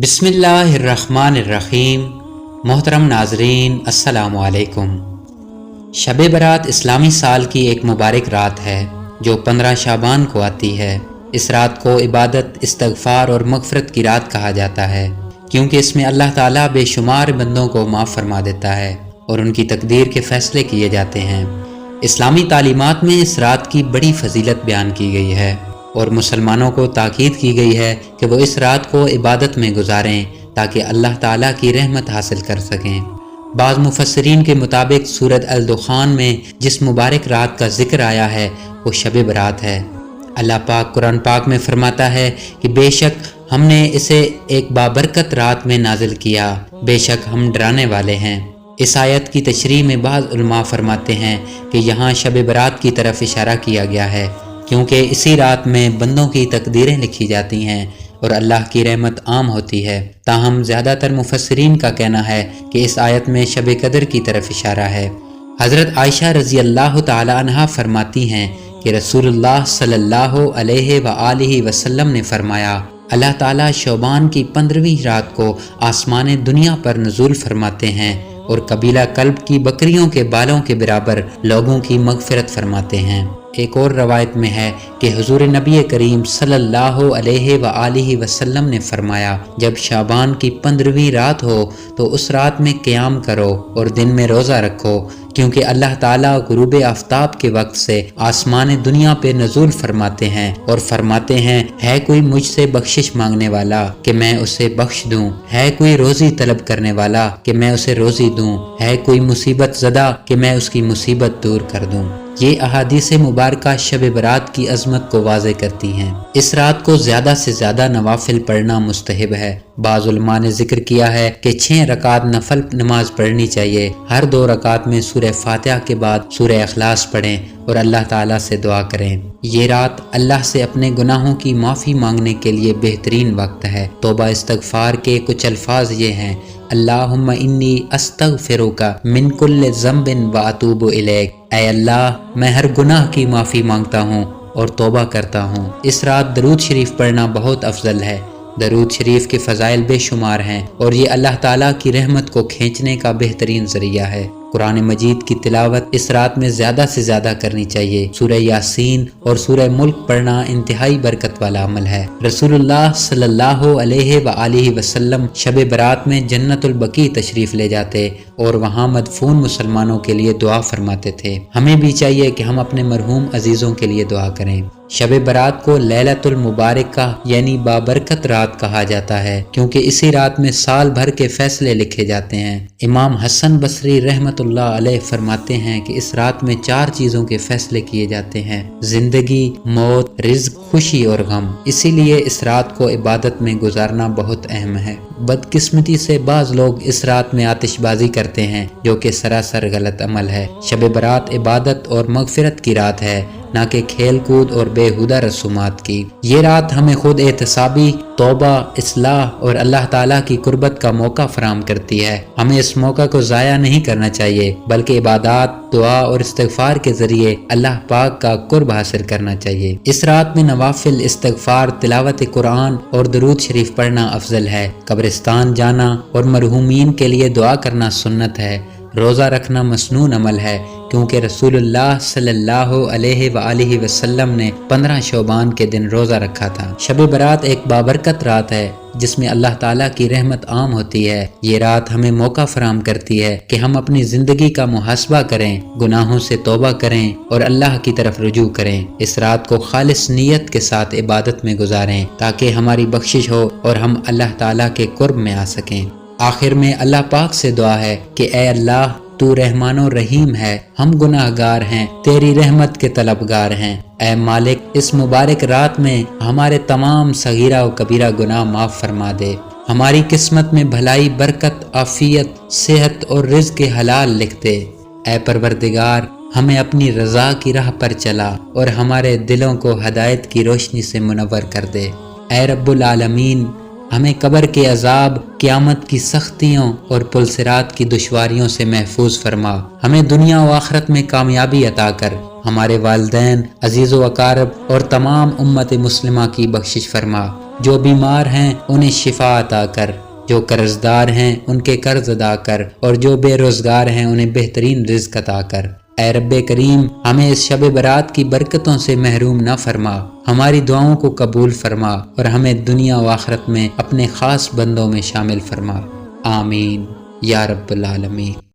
بسم اللہ الرحمن الرحیم۔ محترم ناظرین السلام علیکم۔ شب برات اسلامی سال کی ایک مبارک رات ہے جو 15 شعبان کو آتی ہے۔ اس رات کو عبادت، استغفار اور مغفرت کی رات کہا جاتا ہے کیونکہ اس میں اللہ تعالیٰ بے شمار بندوں کو معاف فرما دیتا ہے اور ان کی تقدیر کے فیصلے کیے جاتے ہیں۔ اسلامی تعلیمات میں اس رات کی بڑی فضیلت بیان کی گئی ہے اور مسلمانوں کو تاکید کی گئی ہے کہ وہ اس رات کو عبادت میں گزاریں تاکہ اللہ تعالیٰ کی رحمت حاصل کر سکیں۔ بعض مفسرین کے مطابق سورۃ الدخان میں جس مبارک رات کا ذکر آیا ہے وہ شب برات ہے۔ اللہ پاک قرآن پاک میں فرماتا ہے کہ بے شک ہم نے اسے ایک بابرکت رات میں نازل کیا، بے شک ہم ڈرانے والے ہیں۔ اس آیت کی تشریح میں بعض علماء فرماتے ہیں کہ یہاں شب برات کی طرف اشارہ کیا گیا ہے کیونکہ اسی رات میں بندوں کی تقدیریں لکھی جاتی ہیں اور اللہ کی رحمت عام ہوتی ہے۔ تاہم زیادہ تر مفسرین کا کہنا ہے کہ اس آیت میں شب قدر کی طرف اشارہ ہے۔ حضرت عائشہ رضی اللہ تعالی عنہا فرماتی ہیں کہ رسول اللہ صلی اللہ علیہ وآلہ وسلم نے فرمایا، اللہ تعالیٰ شعبان کی 15ویں رات کو آسمان دنیا پر نزول فرماتے ہیں اور قبیلہ کلب کی بکریوں کے بالوں کے برابر لوگوں کی مغفرت فرماتے ہیں۔ ایک اور روایت میں ہے کہ حضور نبی کریم صلی اللہ علیہ وآلہ وسلم نے فرمایا، جب شعبان کی 15ویں رات ہو تو اس رات میں قیام کرو اور دن میں روزہ رکھو کیونکہ اللہ تعالیٰ غروب آفتاب کے وقت سے آسمان دنیا پہ نزول فرماتے ہیں اور فرماتے ہیں، ہے کوئی مجھ سے بخشش مانگنے والا کہ میں اسے بخش دوں، ہے کوئی روزی طلب کرنے والا کہ میں اسے روزی دوں، ہے کوئی مصیبت زدہ کہ میں اس کی مصیبت دور کر دوں۔ یہ احادیث مبارکہ شب برات کی عظمت کو واضح کرتی ہیں۔ اس رات کو زیادہ سے زیادہ نوافل پڑھنا مستحب ہے۔ بعض علماء نے ذکر کیا ہے کہ 6 رکعت نفل نماز پڑھنی چاہیے۔ ہر 2 رکعت میں سورہ فاتحہ کے بعد سورہ اخلاص پڑھیں اور اللہ تعالیٰ سے دعا کریں۔ یہ رات اللہ سے اپنے گناہوں کی معافی مانگنے کے لیے بہترین وقت ہے۔ توبہ استغفار کے کچھ الفاظ یہ ہیں، اللہم انی استغفرک من کل ذنب واتوب الیک، اے اللہ میں ہر گناہ کی معافی مانگتا ہوں اور توبہ کرتا ہوں۔ اس رات درود شریف پڑھنا بہت افضل ہے۔ درود شریف کے فضائل بے شمار ہیں اور یہ اللہ تعالیٰ کی رحمت کو کھینچنے کا بہترین ذریعہ ہے۔ قرآن مجید کی تلاوت اس رات میں زیادہ سے زیادہ کرنی چاہیے۔ سورہ یاسین اور سورہ ملک پڑھنا انتہائی برکت والا عمل ہے۔ رسول اللہ صلی اللہ علیہ وآلہ وسلم شب برات میں جنت البقیع تشریف لے جاتے اور وہاں مدفون مسلمانوں کے لیے دعا فرماتے تھے۔ ہمیں بھی چاہیے کہ ہم اپنے مرحوم عزیزوں کے لیے دعا کریں۔ شب برات کو لیلۃ المبارکہ یعنی بابرکت رات کہا جاتا ہے کیونکہ اسی رات میں سال بھر کے فیصلے لکھے جاتے ہیں۔ امام حسن بصری رحمت اللہ علیہ فرماتے ہیں کہ اس رات میں 4 چیزوں کے فیصلے کیے جاتے ہیں، زندگی، موت، رزق، خوشی اور غم۔ اسی لیے اس رات کو عبادت میں گزارنا بہت اہم ہے۔ بدقسمتی سے بعض لوگ اس رات میں آتش بازی کرتے ہیں جو کہ سراسر غلط عمل ہے۔ شب برات عبادت اور مغفرت کی رات ہے، نہ کہ کھیل کود اور بےہودہ رسومات کی۔ یہ رات ہمیں خود احتسابی، توبہ، اصلاح اور اللہ تعالیٰ کی قربت کا موقع فراہم کرتی ہے۔ ہمیں اس موقع کو ضائع نہیں کرنا چاہیے بلکہ عبادات، دعا اور استغفار کے ذریعے اللہ پاک کا قرب حاصل کرنا چاہیے۔ اس رات میں نوافل، استغفار، تلاوت قرآن اور درود شریف پڑھنا افضل ہے۔ قبرستان جانا اور مرحومین کے لیے دعا کرنا سنت ہے۔ روزہ رکھنا مسنون عمل ہے کیونکہ رسول اللہ صلی اللہ علیہ وآلہ وسلم نے 15 شعبان کے دن روزہ رکھا تھا۔ شب برات ایک بابرکت رات ہے جس میں اللہ تعالیٰ کی رحمت عام ہوتی ہے۔ یہ رات ہمیں موقع فراہم کرتی ہے کہ ہم اپنی زندگی کا محاسبہ کریں، گناہوں سے توبہ کریں اور اللہ کی طرف رجوع کریں۔ اس رات کو خالص نیت کے ساتھ عبادت میں گزاریں تاکہ ہماری بخشش ہو اور ہم اللہ تعالیٰ کے قرب میں آ سکیں۔ آخر میں اللہ پاک سے دعا ہے کہ اے اللہ تو رحمان و رحیم ہے، ہم گناہ گار ہیں، تیری رحمت کے طلبگار ہیں۔ اے مالک اس مبارک رات میں ہمارے تمام صغیرہ و کبیرہ گناہ معاف فرما دے، ہماری قسمت میں بھلائی، برکت، عافیت، صحت اور رزق حلال لکھ دے۔ اے پروردگار ہمیں اپنی رضا کی راہ پر چلا اور ہمارے دلوں کو ہدایت کی روشنی سے منور کر دے۔ اے رب العالمین ہمیں قبر کے عذاب، قیامت کی سختیوں اور پل صراط کی دشواریوں سے محفوظ فرما۔ ہمیں دنیا و آخرت میں کامیابی عطا کر، ہمارے والدین، عزیز و اقارب اور تمام امت مسلمہ کی بخشش فرما۔ جو بیمار ہیں انہیں شفا عطا کر، جو قرض دار ہیں ان کے قرض ادا کر، اور جو بے روزگار ہیں انہیں بہترین رزق عطا کر۔ اے رب کریم، ہمیں اس شب برات کی برکتوں سے محروم نہ فرما، ہماری دعاؤں کو قبول فرما، اور ہمیں دنیا و آخرت میں اپنے خاص بندوں میں شامل فرما۔ آمین یا رب العالمین۔